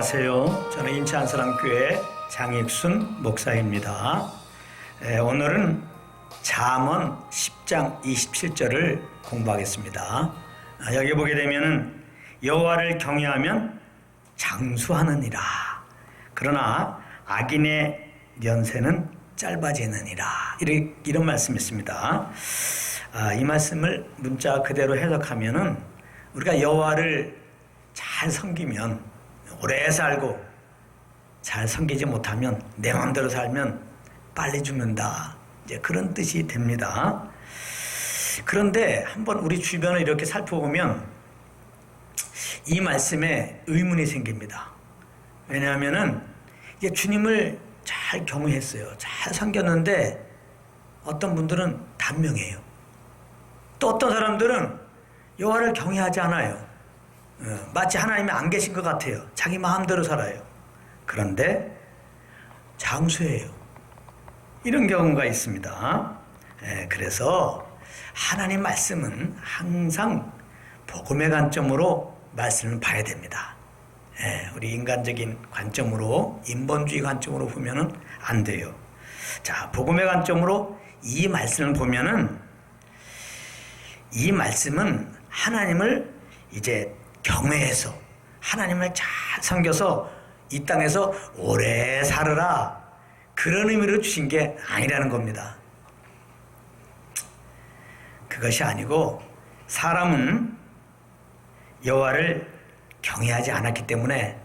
안녕하세요. 저는 인천사랑교회 장익순 목사입니다. 오늘은 잠언 10장 27절을 공부하겠습니다. 여기 보게 되면 여호와를 경외하면 장수하느니라. 그러나 악인의 연세는 짧아지느니라. 이런 말씀이 있습니다. 이 말씀을 문자 그대로 해석하면은 우리가 여호와를 잘 섬기면 오래 살고 잘 섬기지 못하면 내 마음대로 살면 빨리 죽는다. 이제 그런 뜻이 됩니다. 그런데 한번 우리 주변을 이렇게 살펴보면 이 말씀에 의문이 생깁니다. 왜냐하면은 이게 주님을 잘 경외했어요. 잘 섬겼는데 어떤 분들은 단명해요. 또 어떤 사람들은 여호와를 경외하지 않아요. 마치 하나님이 안 계신 것 같아요. 자기 마음대로 살아요. 그런데 장수예요. 이런 경우가 있습니다. 그래서 하나님 말씀은 항상 복음의 관점으로 말씀을 봐야 됩니다. 우리 인간적인 관점으로, 인본주의 관점으로 보면은 안 돼요. 자, 복음의 관점으로 이 말씀을 보면은 이 말씀은 하나님을 이제 경외해서 하나님을 잘 섬겨서 이 땅에서 오래 살으라, 그런 의미로 주신 게 아니라는 겁니다. 그것이 아니고 사람은 여호와를 경외하지 않았기 때문에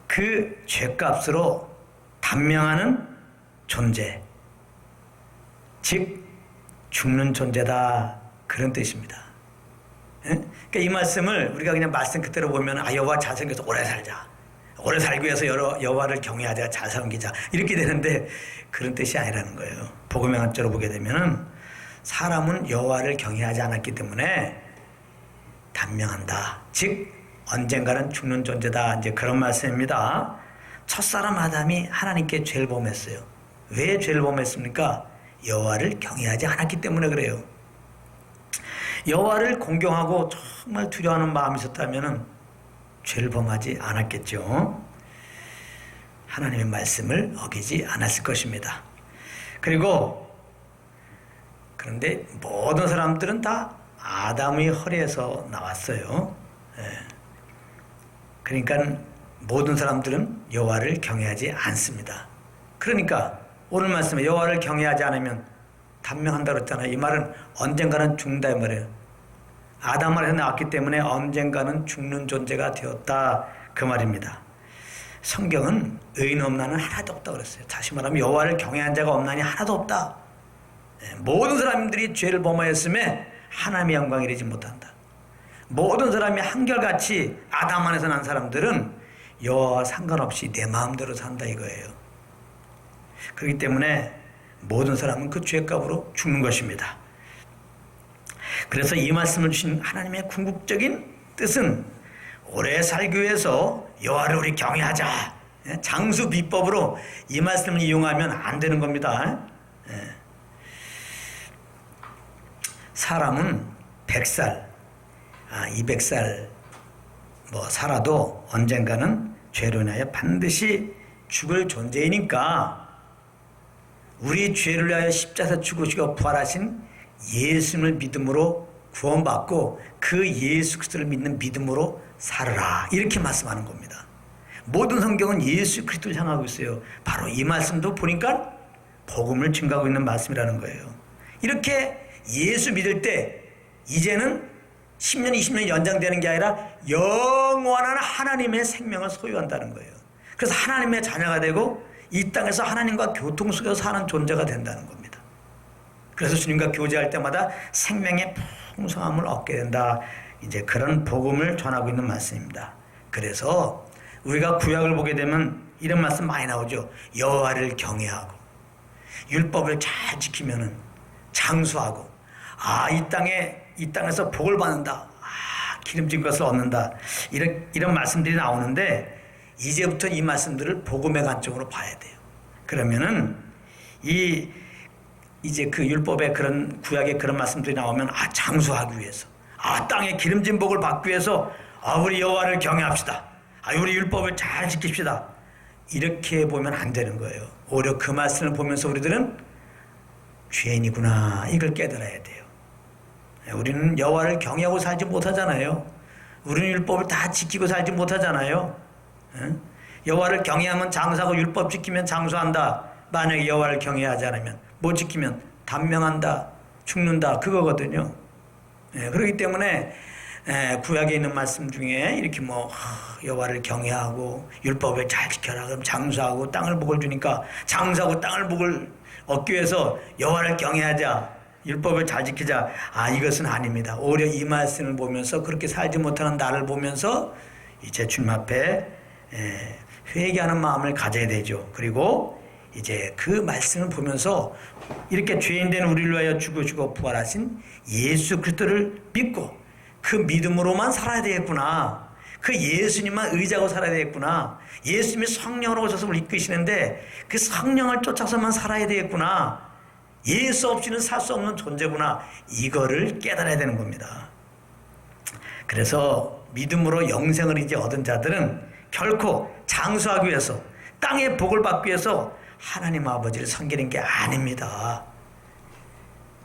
그 죄값으로 단명하는 존재, 즉 죽는 존재다, 그런 뜻입니다. 그러니까 이 말씀을 우리가 그냥 말씀 그대로 보면 여호와 잘 섬겨서 오래 살자, 오래 살기 위해서 여호와를 경외하자, 잘 섬기자, 이렇게 되는데 그런 뜻이 아니라는 거예요. 복음의 관점으로 보게 되면은 사람은 여호와를 경외하지 않았기 때문에 단명한다, 즉 언젠가는 죽는 존재다, 이제 그런 말씀입니다. 첫사람 아담이 하나님께 죄를 범했어요. 왜 죄를 범했습니까? 여호와를 경외하지 않았기 때문에 그래요. 여호와를 공경하고 정말 두려워하는 마음이 있었다면 죄를 범하지 않았겠죠. 하나님의 말씀을 어기지 않았을 것입니다. 그런데 모든 사람들은 다 아담의 허리에서 나왔어요. 그러니까 모든 사람들은 여호와를 경외하지 않습니다. 그러니까 오늘 말씀에 여호와를 경외하지 않으면 단명한다고 했잖아요. 이 말은 언젠가는 죽는다 이 말이에요. 아담에서 나왔기 때문에 언젠가는 죽는 존재가 되었다, 그 말입니다. 성경은 의인 없나는 하나도 없다 그랬어요. 다시 말하면 여호와를 경외한 자가 없나니 하나도 없다. 모든 사람들이 죄를 범하였음에 하나님의 영광을 이루지 못한다. 모든 사람이 한결같이 아담 안에서 난 사람들은 여호와와 상관없이 내 마음대로 산다 이거예요. 그렇기 때문에 모든 사람은 그 죄값으로 죽는 것입니다. 그래서 이 말씀을 주신 하나님의 궁극적인 뜻은 오래 살기 위해서 여호와를 우리 경외하자, 장수 비법으로 이 말씀을 이용하면 안 되는 겁니다. 사람은 100살, 200살 살아도 언젠가는 죄로 인하여 반드시 죽을 존재이니까 우리 죄를 위하여 십자가에서 죽으시고 부활하신 예수님을 믿음으로 구원받고 그 예수 그리스도를 믿는 믿음으로 살아라, 이렇게 말씀하는 겁니다. 모든 성경은 예수 그리스도를 향하고 있어요. 바로 이 말씀도 보니까 복음을 증거하고 있는 말씀이라는 거예요. 이렇게 예수 믿을 때 이제는 10년, 20년 연장되는 게 아니라 영원한 하나님의 생명을 소유한다는 거예요. 그래서 하나님의 자녀가 되고 이 땅에서 하나님과 교통 속에서 사는 존재가 된다는 겁니다. 그래서 주님과 교제할 때마다 생명의 풍성함을 얻게 된다, 이제 그런 복음을 전하고 있는 말씀입니다. 그래서 우리가 구약을 보게 되면 이런 말씀 많이 나오죠. 여호와를 경외하고 율법을 잘 지키면은 장수하고, 이 땅에서 복을 받는다, 기름진 것을 얻는다, 이런 말씀들이 나오는데 이제부터 이 말씀들을 복음의 관점으로 봐야 돼요. 그러면은 이제 그 율법의 그런 구약의 그런 말씀들이 나오면 장수하기 위해서, 땅에 기름진 복을 받기 위해서 우리 여호와를 경외합시다. 우리 율법을 잘 지킵시다. 이렇게 보면 안 되는 거예요. 오히려 그 말씀을 보면서 우리들은 죄인이구나, 이걸 깨달아야 돼요. 우리는 여호와를 경외하고 살지 못하잖아요. 우리는 율법을 다 지키고 살지 못하잖아요. 여호와를 경외하면 장수하고 율법 지키면 장수한다. 만약에 여호와를 경외하지 않으면, 못 지키면 단명한다, 죽는다, 그거거든요. 그렇기 때문에 구약에 있는 말씀 중에 이렇게 여호와를 경외하고 율법을 잘 지켜라, 그럼 장수하고 땅을 복을 주니까 장수하고 땅을 복을 얻기 위해서 여호와를 경외하자, 율법을 잘 지키자, 이것은 아닙니다. 오히려 이 말씀을 보면서 그렇게 살지 못하는 나를 보면서 이제 주님 앞에 회개하는 마음을 가져야 되죠. 그리고 이제 그 말씀을 보면서 이렇게 죄인된 우리를 위하여 죽으시고 부활하신 예수 그리스도를 믿고 그 믿음으로만 살아야 되겠구나. 그 예수님만 의지하고 살아야 되겠구나. 예수님이 성령으로 오셔서 우리 이끄시는데 그 성령을 쫓아서만 살아야 되겠구나. 예수 없이는 살 수 없는 존재구나. 이거를 깨달아야 되는 겁니다. 그래서 믿음으로 영생을 이제 얻은 자들은 결코 장수하기 위해서, 땅의 복을 받기 위해서 하나님 아버지를 섬기는 게 아닙니다.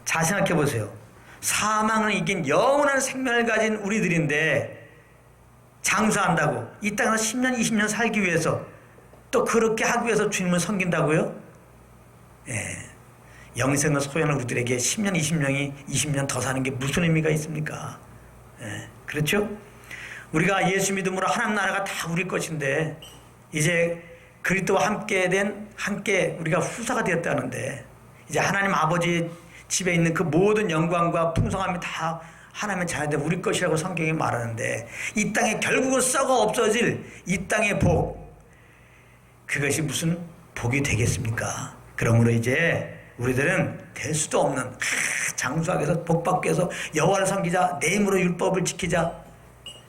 잘 생각해 보세요. 사망을 이긴 영원한 생명을 가진 우리들인데 장수한다고 이 땅에서 10년, 20년 살기 위해서, 또 그렇게 하기 위해서 주님을 섬긴다고요? 영생을 소유하는 우리들에게 10년, 20년 더 사는 게 무슨 의미가 있습니까? 그렇죠? 우리가 예수 믿음으로 하나님 나라가 다 우리 것인데 이제 그리스도와 함께 우리가 후사가 되었다는데, 이제 하나님 아버지 집에 있는 그 모든 영광과 풍성함이 다 하나님의 자녀들 우리 것이라고 성경이 말하는데, 이 땅에 결국은 썩어 없어질 이 땅의 복, 그것이 무슨 복이 되겠습니까? 그러므로 이제 우리들은 될 수도 없는 장수하기 위해서, 복받기 위해서 여호와를 섬기자, 내 힘으로 율법을 지키자,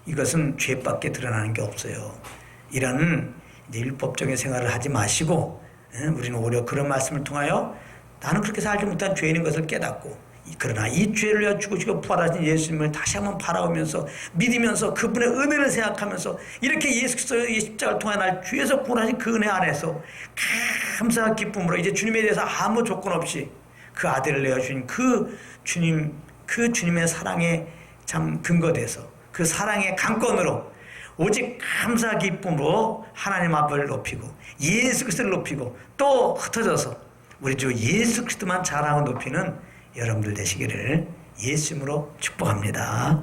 이것은 죄밖에 드러나는 게 없어요. 이런 이제 율법적인 생활을 하지 마시고, 우리는 오히려 그런 말씀을 통하여 나는 그렇게 살지 못한 죄인인 것을 깨닫고, 그러나 이 죄를 위하여 죽으시고 부활하신 예수님을 다시 한번 바라보면서 믿으면서 그분의 은혜를 생각하면서 이렇게 예수 그리스도의 십자가를 통해 날 주에서 구원하신 그 은혜 안에서 감사와 기쁨으로 이제 주님에 대해서 아무 조건 없이 그 아들을 내어주신 그 주님의 사랑에 참 근거돼서 그 사랑의 강권으로 오직 감사 기쁨으로 하나님 앞을 높이고 예수 그리스도를 높이고 또 흩어져서 우리 주 예수 그리스도만 자랑하고 높이는 여러분들 되시기를 예수 이름으로 축복합니다.